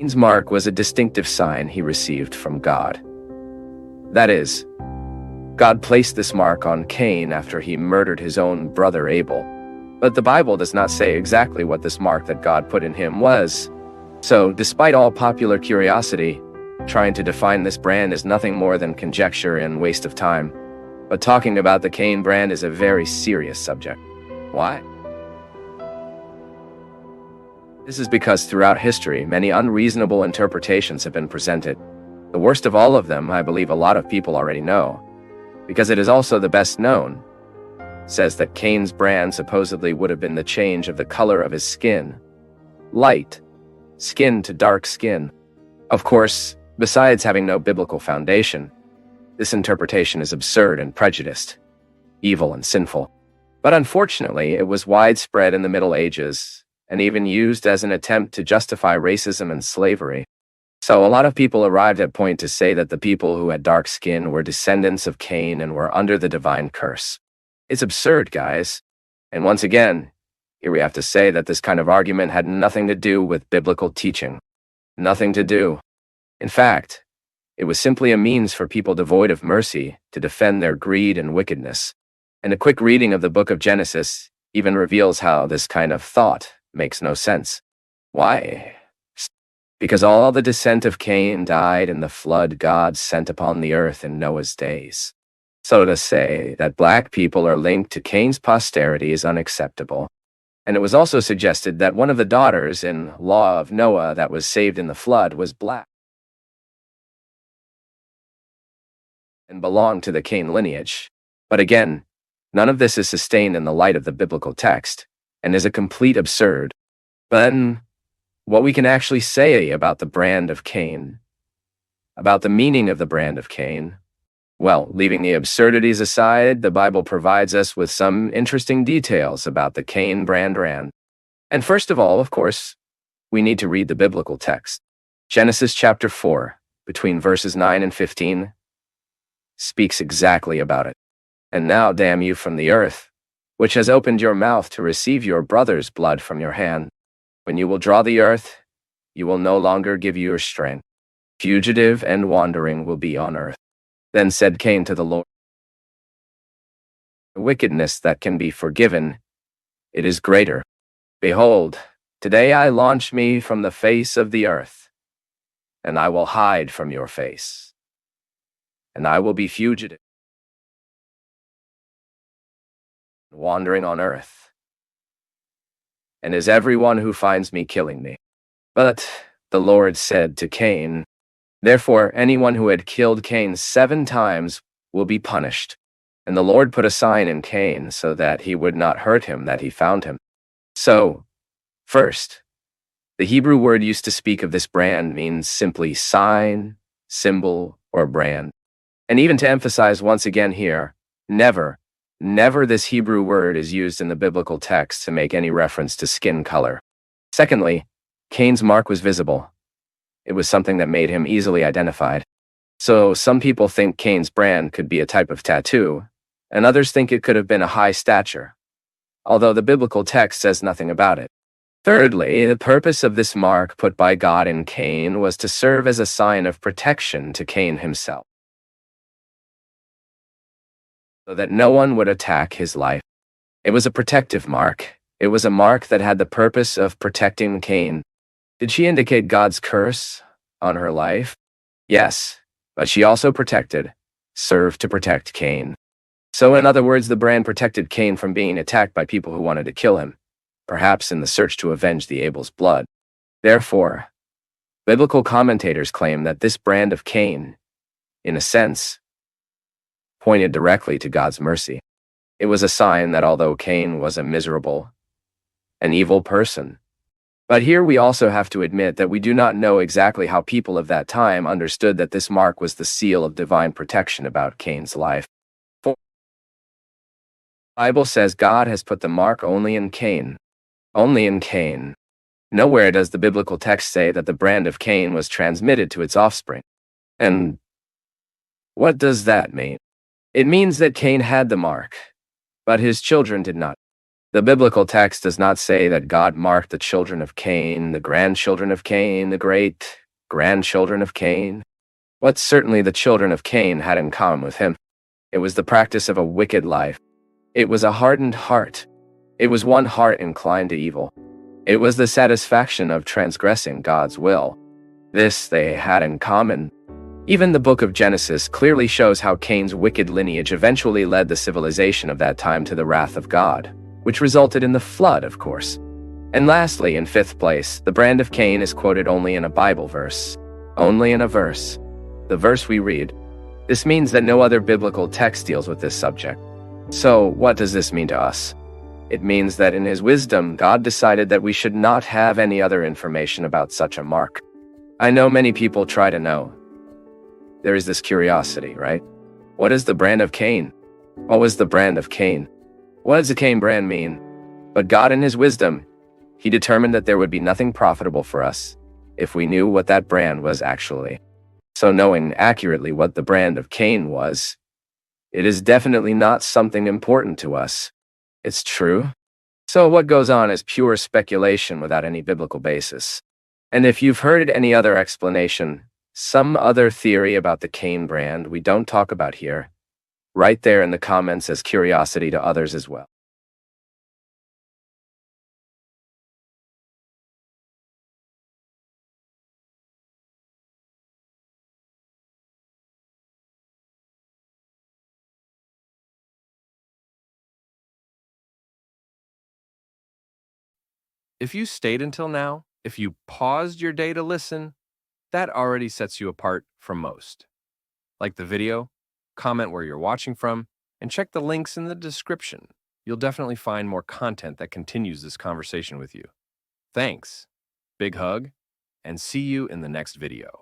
Cain's mark was a distinctive sign he received from God. That is, God placed this mark on Cain after he murdered his own brother Abel. But the Bible does not say exactly what this mark that God put in him was. So, despite all popular curiosity, trying to define this brand is nothing more than conjecture and waste of time. But talking about the Cain brand is a very serious subject. Why? This is because throughout history, many unreasonable interpretations have been presented. The worst of all of them, I believe a lot of people already know, because it is also the best known, says that Cain's brand supposedly would have been the change of the color of his skin. Light skin to dark skin. Of course, besides having no biblical foundation, this interpretation is absurd and prejudiced, evil and sinful. But unfortunately, it was widespread in the Middle Ages, and even used as an attempt to justify racism and slavery. So a lot of people arrived at point to say that the people who had dark skin were descendants of Cain and were under the divine curse. It's absurd, guys. And once again, here we have to say that this kind of argument had nothing to do with biblical teaching. Nothing to do. In fact, it was simply a means for people devoid of mercy to defend their greed and wickedness. And a quick reading of the book of Genesis even reveals how this kind of thought makes no sense. Why? Because all the descent of Cain died in the flood God sent upon the earth in Noah's days. So to say that black people are linked to Cain's posterity is unacceptable. And it was also suggested that one of the daughters in Law of Noah that was saved in the flood was black and belonged to the Cain lineage. But again, none of this is sustained in the light of the biblical text, and is a complete absurd. But then, what we can actually say about the brand of Cain, about the meaning of the brand of Cain, well, leaving the absurdities aside, the Bible provides us with some interesting details about the Cain brand. And first of all, of course, we need to read the biblical text. Genesis chapter 4, between verses 9 and 15, speaks exactly about it. And now damn you from the earth, which has opened your mouth to receive your brother's blood from your hand. When you will draw the earth, you will no longer give your strength. Fugitive and wandering will be on earth. Then said Cain to the Lord, the wickedness that can be forgiven, it is greater. Behold, today I launch me from the face of the earth, and I will hide from your face, and I will be fugitive, wandering on earth, and is everyone who finds me killing me. But the Lord said to Cain, therefore anyone who had killed Cain 7 times will be punished. And the Lord put a sign in Cain so that he would not hurt him that he found him. So, first, the Hebrew word used to speak of this brand means simply sign, symbol, or brand. And even to emphasize once again here, never this Hebrew word is used in the biblical text to make any reference to skin color. Secondly, Cain's mark was visible. It was something that made him easily identified. So some people think Cain's brand could be a type of tattoo, and others think it could have been a high stature, although the biblical text says nothing about it. Thirdly, the purpose of this mark put by God in Cain was to serve as a sign of protection to Cain himself, so that no one would attack his life. It was a protective mark. It was a mark that had the purpose of protecting Cain. Did she indicate God's curse on her life? Yes, but she also served to protect Cain. So in other words, the brand protected Cain from being attacked by people who wanted to kill him, perhaps in the search to avenge the Abel's blood. Therefore, biblical commentators claim that this brand of Cain, in a sense, pointed directly to God's mercy. It was a sign that although Cain was a miserable, an evil person, but here we also have to admit that we do not know exactly how people of that time understood that this mark was the seal of divine protection about Cain's life. The Bible says God has put the mark only in Cain. Only in Cain. Nowhere does the biblical text say that the brand of Cain was transmitted to its offspring. And what does that mean? It means that Cain had the mark, but his children did not. The biblical text does not say that God marked the children of Cain, the grandchildren of Cain, the great-grandchildren of Cain. What certainly the children of Cain had in common with him, it was the practice of a wicked life. It was a hardened heart. It was one heart inclined to evil. It was the satisfaction of transgressing God's will. This they had in common. Even the book of Genesis clearly shows how Cain's wicked lineage eventually led the civilization of that time to the wrath of God, which resulted in the flood, of course. And lastly, in fifth place, the brand of Cain is quoted only in a Bible verse. Only in a verse. The verse we read. This means that no other biblical text deals with this subject. So, what does this mean to us? It means that in his wisdom, God decided that we should not have any other information about such a mark. I know many people try to know. There is this curiosity, right? What is the brand of Cain? What was the brand of Cain? What does the Cain brand mean? But God in his wisdom, he determined that there would be nothing profitable for us if we knew what that brand was actually. So knowing accurately what the brand of Cain was, it is definitely not something important to us. It's true. So what goes on is pure speculation without any biblical basis. And if you've heard any other explanation, some other theory about the Cain brand we don't talk about here, write there in the comments as curiosity to others as well. If you stayed until now, if you paused your day to listen, that already sets you apart from most. Like the video, comment where you're watching from, and check the links in the description. You'll definitely find more content that continues this conversation with you. Thanks. Big hug, and see you in the next video.